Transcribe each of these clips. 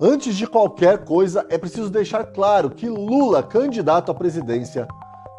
Antes de qualquer coisa, é preciso deixar claro que Lula, candidato à presidência,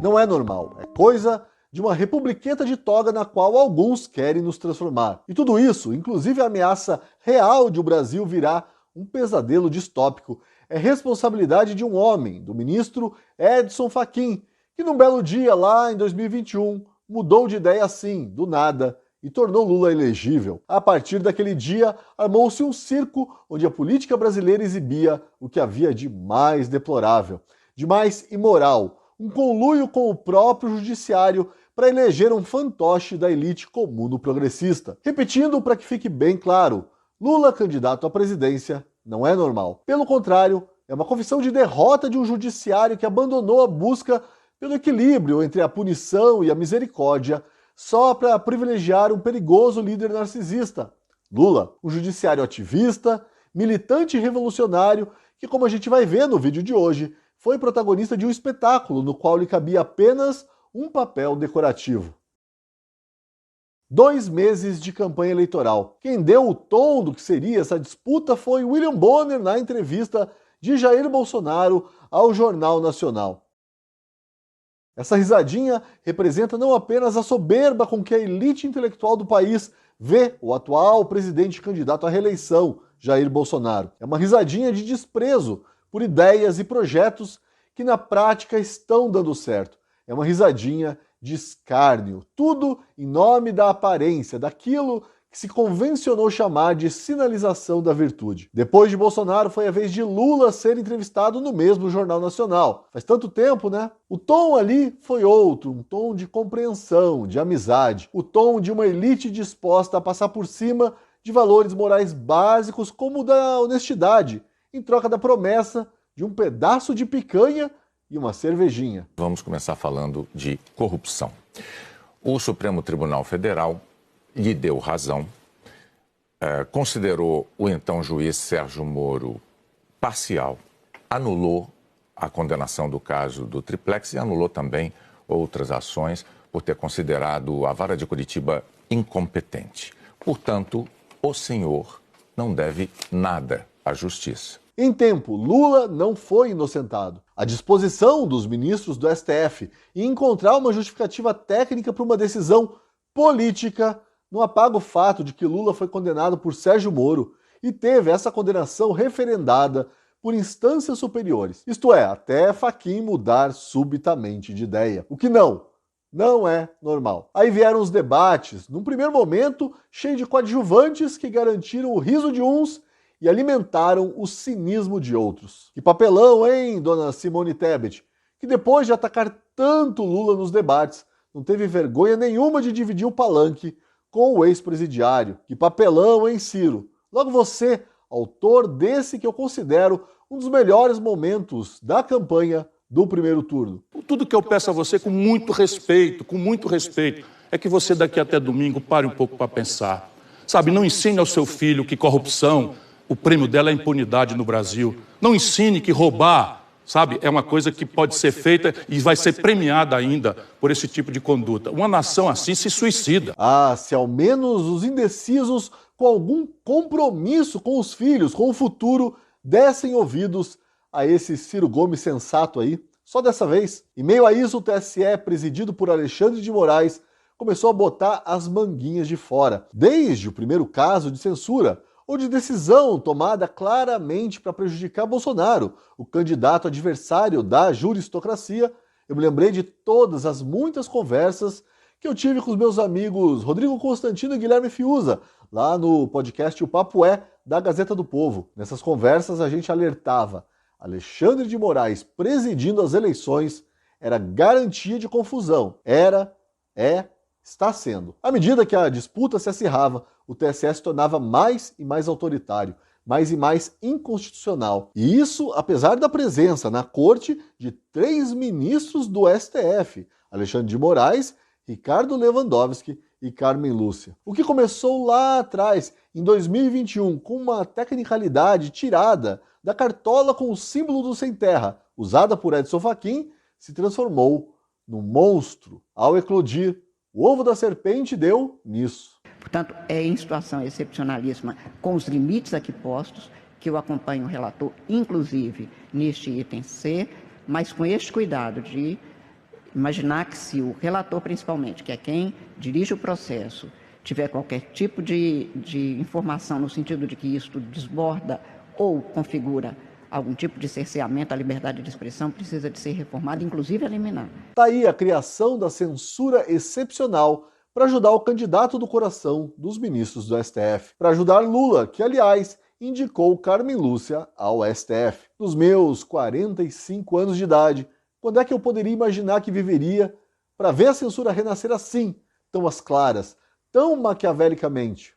não é normal. É coisa de uma republiqueta de toga na qual alguns querem nos transformar. E tudo isso, inclusive a ameaça real de o Brasil virar um pesadelo distópico, é responsabilidade de um homem, do ministro Edson Fachin, que num belo dia, lá em 2021, mudou de ideia assim, do nada, e tornou Lula elegível. A partir daquele dia, armou-se um circo onde a política brasileira exibia o que havia de mais deplorável, de mais imoral, um conluio com o próprio judiciário para eleger um fantoche da elite comuno-progressista. Repetindo para que fique bem claro, Lula, candidato à presidência, não é normal. Pelo contrário, é uma confissão de derrota de um judiciário que abandonou a busca pelo equilíbrio entre a punição e a misericórdia só para privilegiar um perigoso líder narcisista. Lula, um judiciário ativista, militante e revolucionário que, como a gente vai ver no vídeo de hoje, foi protagonista de um espetáculo no qual lhe cabia apenas um papel decorativo. 2 meses de campanha eleitoral. Quem deu o tom do que seria essa disputa foi William Bonner na entrevista de Jair Bolsonaro ao Jornal Nacional. Essa risadinha representa não apenas a soberba com que a elite intelectual do país vê o atual presidente candidato à reeleição, Jair Bolsonaro. É uma risadinha de desprezo por ideias e projetos que na prática estão dando certo. É uma risadinha de escárnio, tudo em nome da aparência, daquilo que se convencionou chamar de sinalização da virtude. Depois de Bolsonaro, foi a vez de Lula ser entrevistado no mesmo Jornal Nacional. Faz tanto tempo, né? O tom ali foi outro, um tom de compreensão, de amizade, o tom de uma elite disposta a passar por cima de valores morais básicos como o da honestidade, em troca da promessa de um pedaço de picanha e uma cervejinha. Vamos começar falando de corrupção. O Supremo Tribunal Federal lhe deu razão, considerou o então juiz Sérgio Moro parcial, anulou a condenação do caso do Triplex e anulou também outras ações por ter considerado a Vara de Curitiba incompetente. Portanto, o senhor não deve nada à justiça. Em tempo, Lula não foi inocentado. A disposição dos ministros do STF em encontrar uma justificativa técnica para uma decisão política não apaga o fato de que Lula foi condenado por Sérgio Moro e teve essa condenação referendada por instâncias superiores. Isto é, até Fachin mudar subitamente de ideia. O que não é normal. Aí vieram os debates, num primeiro momento cheio de coadjuvantes que garantiram o riso de uns e alimentaram o cinismo de outros. Que papelão, hein, dona Simone Tebet, que depois de atacar tanto Lula nos debates, não teve vergonha nenhuma de dividir o palanque com o ex-presidiário. Que papelão, hein, Ciro? Logo você, autor desse que eu considero um dos melhores momentos da campanha do primeiro turno. Tudo que eu peço a você com muito respeito, é que você daqui até domingo pare um pouco para pensar. Sabe, não ensine ao seu filho que corrupção, o prêmio dela é impunidade no Brasil. Não ensine que roubar, sabe, é uma coisa que pode ser feita e vai ser premiada ainda por esse tipo de conduta. Uma nação assim se suicida. Ah, se ao menos os indecisos com algum compromisso com os filhos, com o futuro, dessem ouvidos a esse Ciro Gomes sensato aí, só dessa vez. Em meio a isso, o TSE, presidido por Alexandre de Moraes, começou a botar as manguinhas de fora. Desde o primeiro caso de censura, ou de decisão tomada claramente para prejudicar Bolsonaro, o candidato adversário da juristocracia, eu me lembrei de todas as muitas conversas que eu tive com os meus amigos Rodrigo Constantino e Guilherme Fiuza, lá no podcast O Papo É, da Gazeta do Povo. Nessas conversas a gente alertava: Alexandre de Moraes presidindo as eleições era garantia de confusão. Está sendo. À medida que a disputa se acirrava, o TSE se tornava mais e mais autoritário, mais e mais inconstitucional. E isso apesar da presença na corte de 3 ministros do STF, Alexandre de Moraes, Ricardo Lewandowski e Carmen Lúcia. O que começou lá atrás, em 2021, com uma tecnicalidade tirada da cartola com o símbolo do sem terra, usada por Edson Fachin, se transformou num monstro. Ao eclodir, o ovo da serpente deu nisso. Portanto, é em situação excepcionalíssima, com os limites aqui postos, que eu acompanho o relator, inclusive neste item C, mas com este cuidado de imaginar que se o relator, principalmente, que é quem dirige o processo, tiver qualquer tipo de informação no sentido de que isto desborda ou configura algum tipo de cerceamento à liberdade de expressão, precisa de ser reformado, inclusive eliminar. Está aí a criação da censura excepcional para ajudar o candidato do coração dos ministros do STF, para ajudar Lula, que, aliás, indicou Carmen Lúcia ao STF. Nos meus 45 anos de idade, quando é que eu poderia imaginar que viveria para ver a censura renascer assim, tão às claras, tão maquiavelicamente?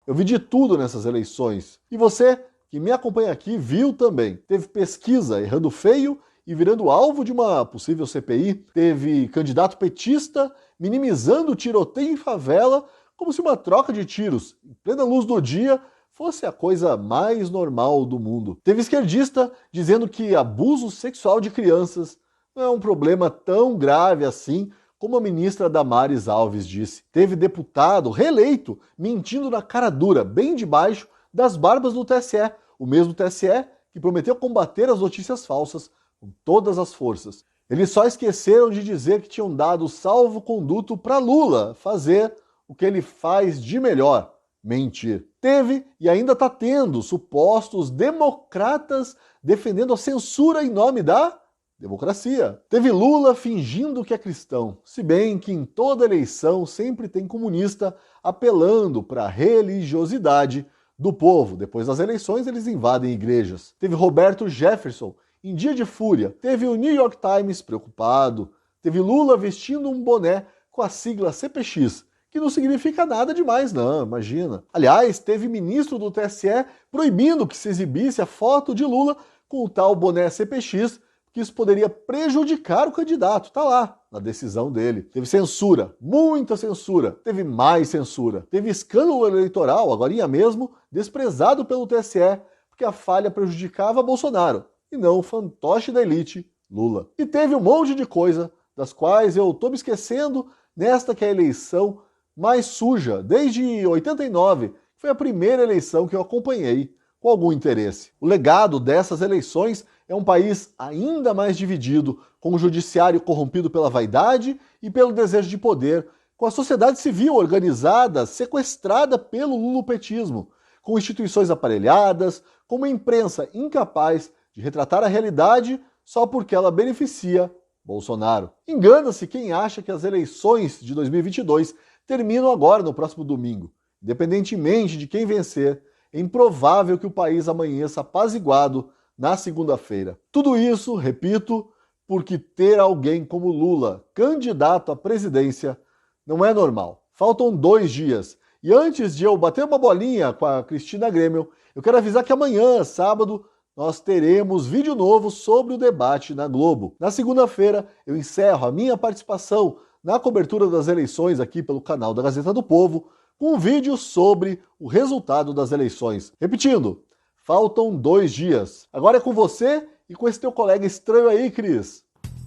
Eu vi de tudo nessas eleições. E você, que me acompanha aqui, viu também. Teve pesquisa errando feio e virando alvo de uma possível CPI. Teve candidato petista minimizando o tiroteio em favela como se uma troca de tiros, em plena luz do dia, fosse a coisa mais normal do mundo. Teve esquerdista dizendo que abuso sexual de crianças não é um problema tão grave assim, como a ministra Damares Alves disse. Teve deputado reeleito mentindo na cara dura, bem debaixo das barbas do TSE, o mesmo TSE que prometeu combater as notícias falsas com todas as forças. Eles só esqueceram de dizer que tinham dado salvo-conduto para Lula fazer o que ele faz de melhor: mentir. Teve e ainda está tendo supostos democratas defendendo a censura em nome da democracia. Teve Lula fingindo que é cristão, se bem que em toda eleição sempre tem comunista apelando para a religiosidade do povo. Depois das eleições eles invadem igrejas. Teve Roberto Jefferson em dia de fúria. Teve o New York Times preocupado. Teve Lula vestindo um boné com a sigla CPX, que não significa nada demais não, imagina. Aliás, teve ministro do TSE proibindo que se exibisse a foto de Lula com o tal boné CPX, que isso poderia prejudicar o candidato. Tá lá, na decisão dele. Teve censura, muita censura. Teve mais censura. Teve escândalo eleitoral, agorinha mesmo, desprezado pelo TSE, porque a falha prejudicava Bolsonaro, e não o fantoche da elite, Lula. E teve um monte de coisa, das quais eu tô me esquecendo, nesta que é a eleição mais suja, desde 89, que foi a primeira eleição que eu acompanhei com algum interesse. O legado dessas eleições é um país ainda mais dividido, com o judiciário corrompido pela vaidade e pelo desejo de poder, com a sociedade civil organizada, sequestrada pelo lulopetismo, com instituições aparelhadas, com uma imprensa incapaz de retratar a realidade só porque ela beneficia Bolsonaro. Engana-se quem acha que as eleições de 2022 terminam agora, no próximo domingo. Independentemente de quem vencer, é improvável que o país amanheça apaziguado na segunda-feira. Tudo isso, repito, porque ter alguém como Lula, candidato à presidência, não é normal. Faltam 2 dias. E antes de eu bater uma bolinha com a Cristina Grêmio, eu quero avisar que amanhã, sábado, nós teremos vídeo novo sobre o debate na Globo. Na segunda-feira, eu encerro a minha participação na cobertura das eleições aqui pelo canal da Gazeta do Povo, com um vídeo sobre o resultado das eleições. Repetindo, faltam 2 dias. Agora é com você e com esse teu colega estranho aí, Cris.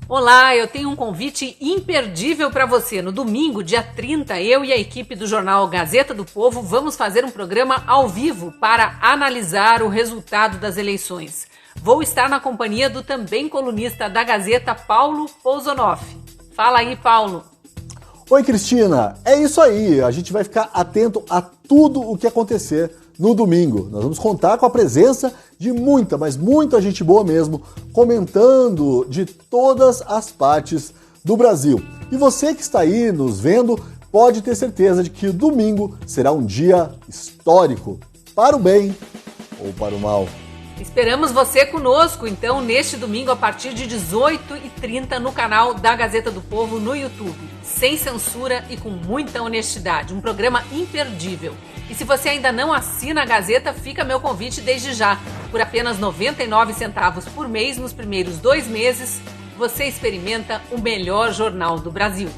Olá, eu tenho um convite imperdível para você. No domingo, dia 30, eu e a equipe do jornal Gazeta do Povo vamos fazer um programa ao vivo para analisar o resultado das eleições. Vou estar na companhia do também colunista da Gazeta, Paulo Pousonoff. Fala aí, Paulo. Oi, Cristina. É isso aí. A gente vai ficar atento a tudo o que acontecer no domingo. Nós vamos contar com a presença de muita, mas muita gente boa mesmo, comentando de todas as partes do Brasil. E você que está aí nos vendo, pode ter certeza de que o domingo será um dia histórico, para o bem ou para o mal. Esperamos você conosco, então, neste domingo, a partir de 18h30, no canal da Gazeta do Povo no YouTube. Sem censura e com muita honestidade. Um programa imperdível. E se você ainda não assina a Gazeta, fica meu convite desde já. Por apenas 99 centavos por mês, nos primeiros 2 meses, você experimenta o melhor jornal do Brasil.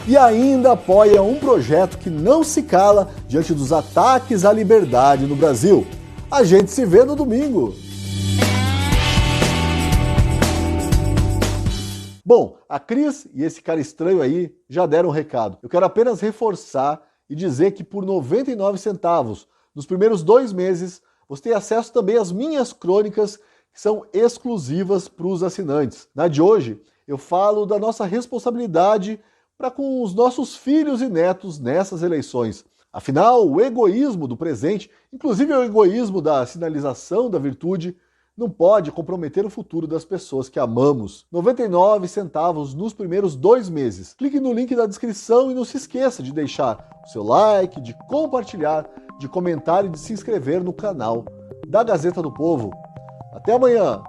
E ainda apoia um projeto que não se cala diante dos ataques à liberdade no Brasil. A gente se vê no domingo. Bom, a Cris e esse cara estranho aí já deram um recado. Eu quero apenas reforçar e dizer que por 99 centavos, nos primeiros 2 meses, você tem acesso também às minhas crônicas, que são exclusivas para os assinantes. Na de hoje, eu falo da nossa responsabilidade para com os nossos filhos e netos nessas eleições. Afinal, o egoísmo do presente, inclusive o egoísmo da sinalização da virtude, não pode comprometer o futuro das pessoas que amamos. 99 centavos nos primeiros 2 meses. Clique no link da descrição e não se esqueça de deixar o seu like, de compartilhar, de comentar e de se inscrever no canal da Gazeta do Povo. Até amanhã!